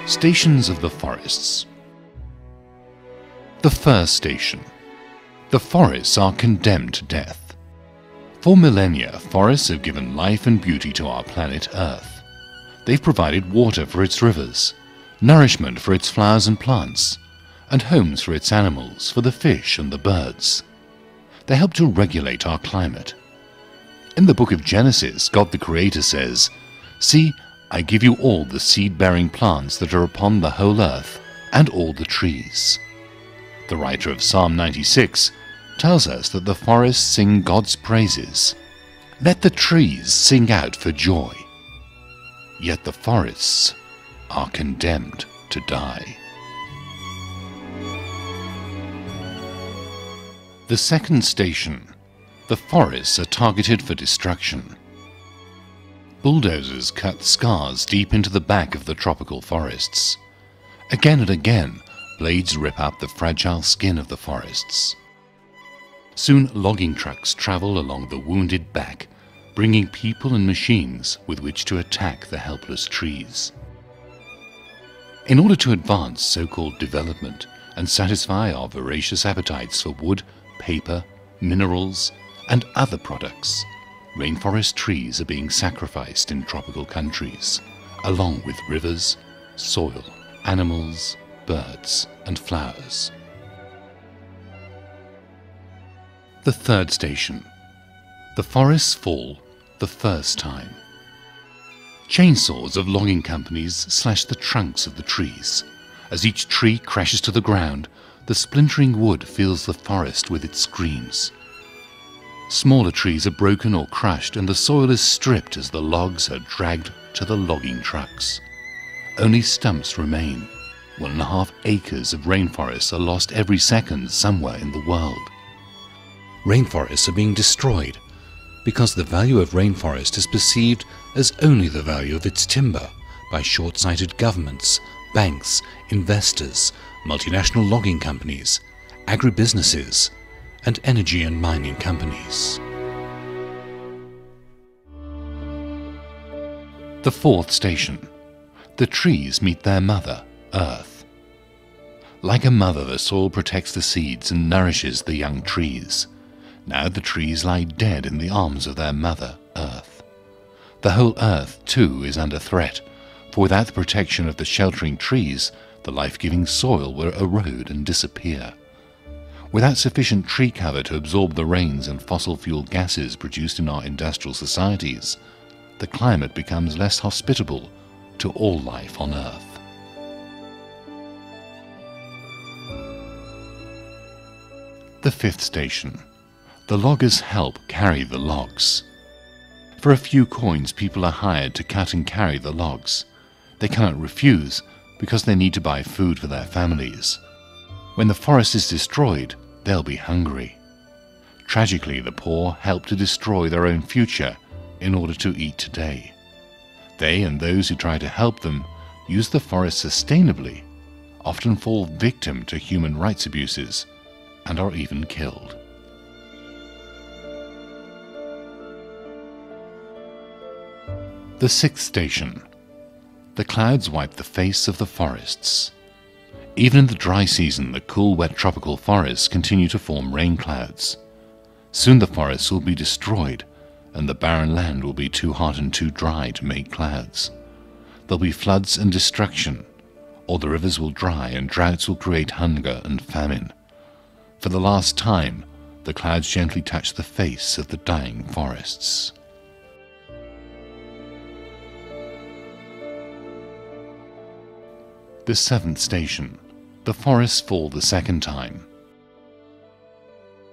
Stations of the forests. The first station. The forests are condemned to death. For millennia, forests have given life and beauty to our planet Earth. They've provided water for its rivers, nourishment for its flowers and plants, and homes for its animals, for the fish and the birds. They help to regulate our climate. In the book of Genesis, God the Creator says, "See, I give you all the seed-bearing plants that are upon the whole earth, and all the trees." The writer of Psalm 96 tells us that the forests sing God's praises. Let the trees sing out for joy. Yet the forests are condemned to die. The second station. The forests are targeted for destruction. Bulldozers cut scars deep into the back of the tropical forests. Again and again, blades rip up the fragile skin of the forests. Soon logging trucks travel along the wounded back, bringing people and machines with which to attack the helpless trees. In order to advance so-called development and satisfy our voracious appetites for wood, paper, minerals, and other products, rainforest trees are being sacrificed in tropical countries, along with rivers, soil, animals, birds, and flowers. The third station. The forests fall the first time. Chainsaws of logging companies slash the trunks of the trees. As each tree crashes to the ground, the splintering wood fills the forest with its screams. Smaller trees are broken or crushed, and the soil is stripped as the logs are dragged to the logging trucks. Only stumps remain. 1.5 acres of rainforests are lost every second somewhere in the world. Rainforests are being destroyed because the value of rainforest is perceived as only the value of its timber by short-sighted governments, banks, investors, multinational logging companies, agribusinesses, and energy and mining companies. The fourth station. The trees meet their mother, Earth. Like a mother, the soil protects the seeds and nourishes the young trees. Now the trees lie dead in the arms of their mother, Earth. The whole Earth, too, is under threat, for without the protection of the sheltering trees, the life-giving soil will erode and disappear. Without sufficient tree cover to absorb the rains and fossil fuel gases produced in our industrial societies, the climate becomes less hospitable to all life on Earth. The fifth station. The loggers help carry the logs. For a few coins, people are hired to cut and carry the logs. They cannot refuse because they need to buy food for their families. When the forest is destroyed, they'll be hungry. Tragically, the poor help to destroy their own future in order to eat today. They and those who try to help them use the forest sustainably, often fall victim to human rights abuses, and are even killed. The sixth station. The clouds wipe the face of the forests. Even in the dry season, the cool, wet tropical forests continue to form rain clouds. Soon the forests will be destroyed, and the barren land will be too hot and too dry to make clouds. There'll be floods and destruction, or the rivers will dry and droughts will create hunger and famine. For the last time, the clouds gently touch the face of the dying forests. The seventh station. The forests fall the second time.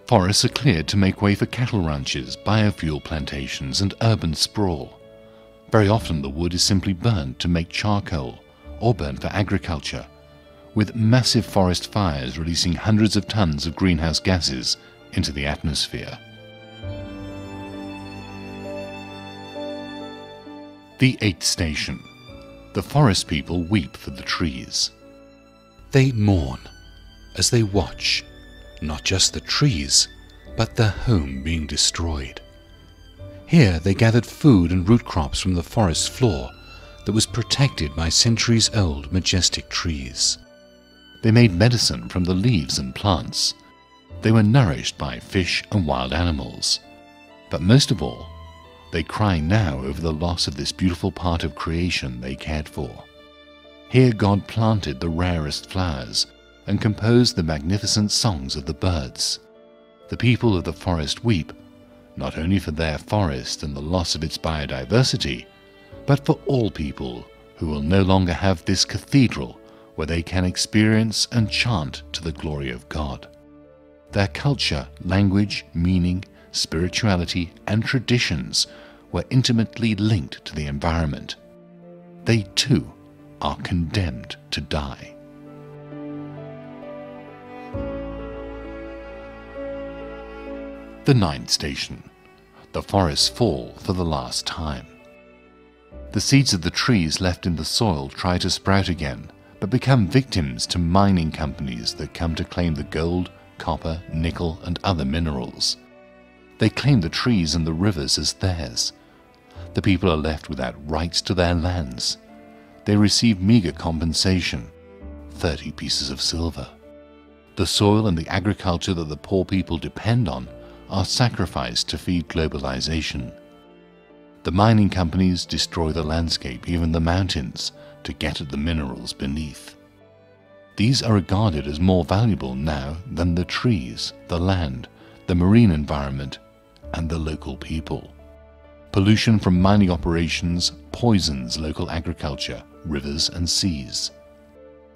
Forests are cleared to make way for cattle ranches, biofuel plantations, and urban sprawl. Very often the wood is simply burned to make charcoal or burned for agriculture, with massive forest fires releasing hundreds of tons of greenhouse gases into the atmosphere. The eighth station. The forest people weep for the trees. They mourn as they watch not just the trees, but their home being destroyed. Here they gathered food and root crops from the forest floor, that was protected by centuries-old majestic trees. They made medicine from the leaves and plants. They were nourished by fish and wild animals. But most of all, they cry now over the loss of this beautiful part of creation they cared for. Here God planted the rarest flowers and composed the magnificent songs of the birds. The people of the forest weep, not only for their forest and the loss of its biodiversity, but for all people who will no longer have this cathedral where they can experience and chant to the glory of God. Their culture, language, meaning, spirituality, and traditions were intimately linked to the environment. They too are condemned to die. The ninth station. The forests fall for the last time. The seeds of the trees left in the soil try to sprout again, but become victims to mining companies that come to claim the gold, copper, nickel, and other minerals. They claim the trees and the rivers as theirs. The people are left without rights to their lands. They receive meager compensation, 30 pieces of silver. The soil and the agriculture that the poor people depend on are sacrificed to feed globalization. The mining companies destroy the landscape, even the mountains, to get at the minerals beneath. These are regarded as more valuable now than the trees, the land, the marine environment, and the local people. Pollution from mining operations poisons local agriculture, rivers and seas.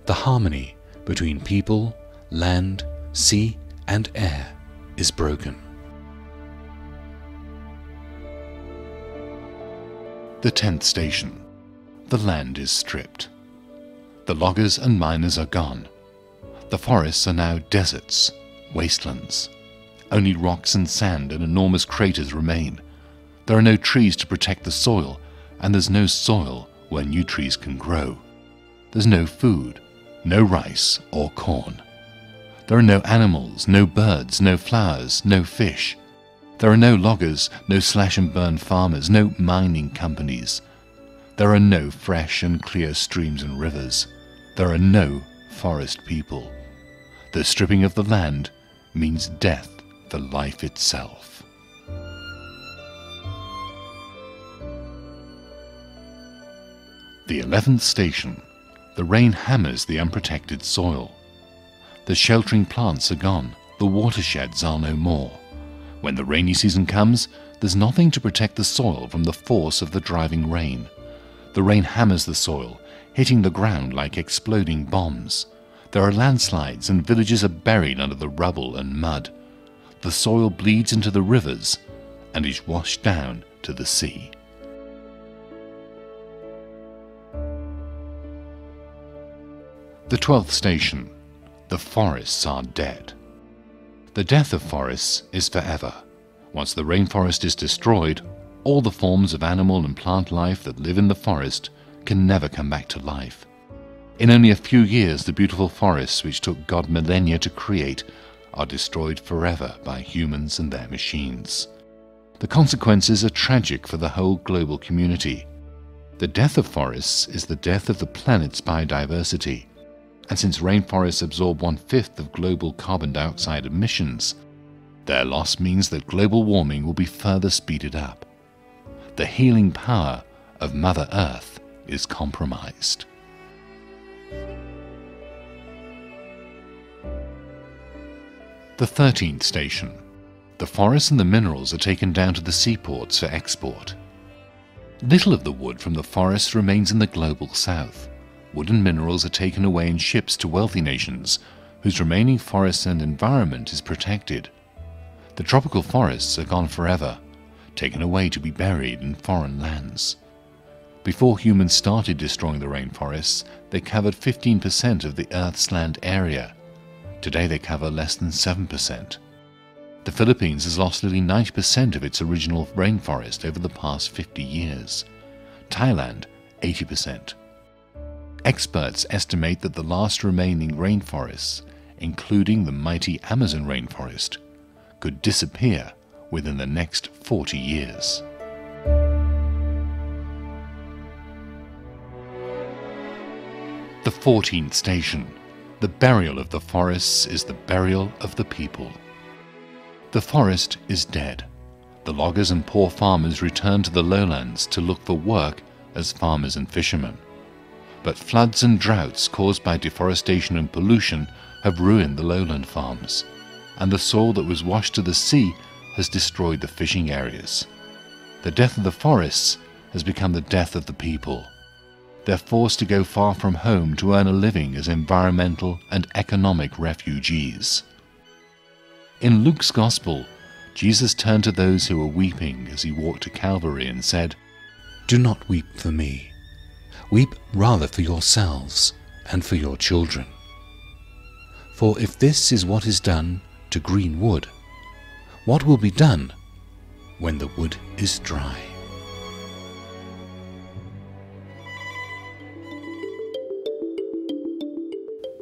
The harmony between people, land, sea, and air is broken. The 10th station. The land is stripped. The loggers and miners are gone. The forests are now deserts, wastelands. Only rocks and sand and enormous craters remain. There are no trees to protect the soil, and there's no soil where new trees can grow. There's no food, no rice or corn. There are no animals, no birds, no flowers, no fish. There are no loggers, no slash-and-burn farmers, no mining companies. There are no fresh and clear streams and rivers. There are no forest people. The stripping of the land means death for life itself. The 11th station. The rain hammers the unprotected soil. The sheltering plants are gone. The watersheds are no more. When the rainy season comes, there's nothing to protect the soil from the force of the driving rain. The rain hammers the soil, hitting the ground like exploding bombs. There are landslides and villages are buried under the rubble and mud. The soil bleeds into the rivers and is washed down to the sea. The 12th station. The forests are dead. The death of forests is forever. Once the rainforest is destroyed, all the forms of animal and plant life that live in the forest can never come back to life. In only a few years, the beautiful forests which took God millennia to create are destroyed forever by humans and their machines. The consequences are tragic for the whole global community. The death of forests is the death of the planet's biodiversity. And since rainforests absorb 1/5 of global carbon dioxide emissions, their loss means that global warming will be further speeded up. The healing power of Mother Earth is compromised. The 13th station. The forests and the minerals are taken down to the seaports for export. Little of the wood from the forests remains in the global south. Wood and minerals are taken away in ships to wealthy nations, whose remaining forests and environment is protected. The tropical forests are gone forever, taken away to be buried in foreign lands. Before humans started destroying the rainforests, they covered 15% of the Earth's land area. Today they cover less than 7%. The Philippines has lost nearly 90% of its original rainforest over the past 50 years. Thailand, 80%. Experts estimate that the last remaining rainforests, including the mighty Amazon rainforest, could disappear within the next 40 years. 14th station. The burial of the forests is the burial of the people. The forest is dead. The loggers and poor farmers return to the lowlands to look for work as farmers and fishermen. But floods and droughts caused by deforestation and pollution have ruined the lowland farms, and the soil that was washed to the sea has destroyed the fishing areas. The death of the forests has become the death of the people. They're forced to go far from home to earn a living as environmental and economic refugees. In Luke's Gospel, Jesus turned to those who were weeping as he walked to Calvary and said, "Do not weep for me. Weep rather for yourselves and for your children. For if this is what is done to green wood, what will be done when the wood is dry?"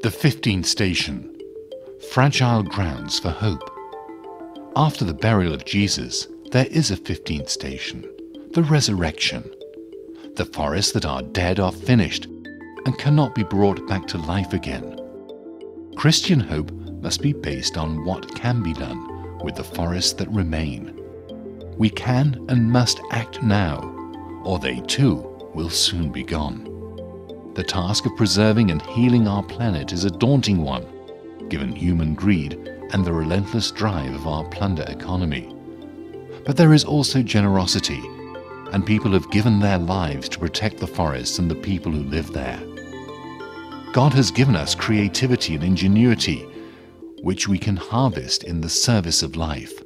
The 15th station. Fragile grounds for hope. After the burial of Jesus, there is a 15th station, the resurrection. The forests that are dead are finished and cannot be brought back to life again. Christian hope must be based on what can be done with the forests that remain. We can and must act now, or they too will soon be gone. The task of preserving and healing our planet is a daunting one, given human greed and the relentless drive of our plunder economy. But there is also generosity, and people have given their lives to protect the forests and the people who live there. God has given us creativity and ingenuity, which we can harvest in the service of life.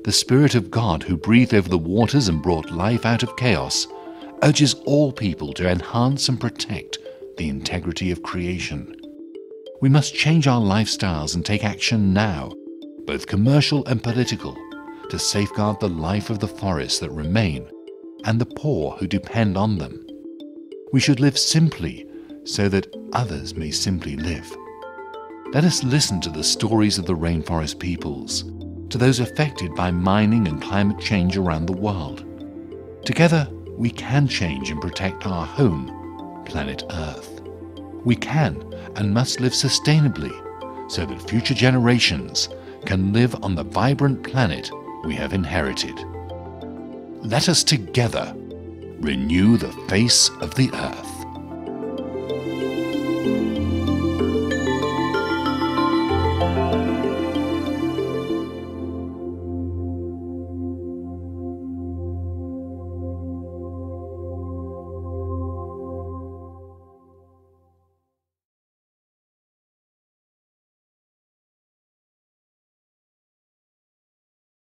The Spirit of God, who breathed over the waters and brought life out of chaos, urges all people to enhance and protect the integrity of creation. We must change our lifestyles and take action now, both commercial and political, to safeguard the life of the forests that remain and the poor who depend on them. We should live simply so that others may simply live. Let us listen to the stories of the rainforest peoples, to those affected by mining and climate change around the world. Together, we can change and protect our home, planet Earth. We can and must live sustainably so that future generations can live on the vibrant planet we have inherited. Let us together renew the face of the Earth.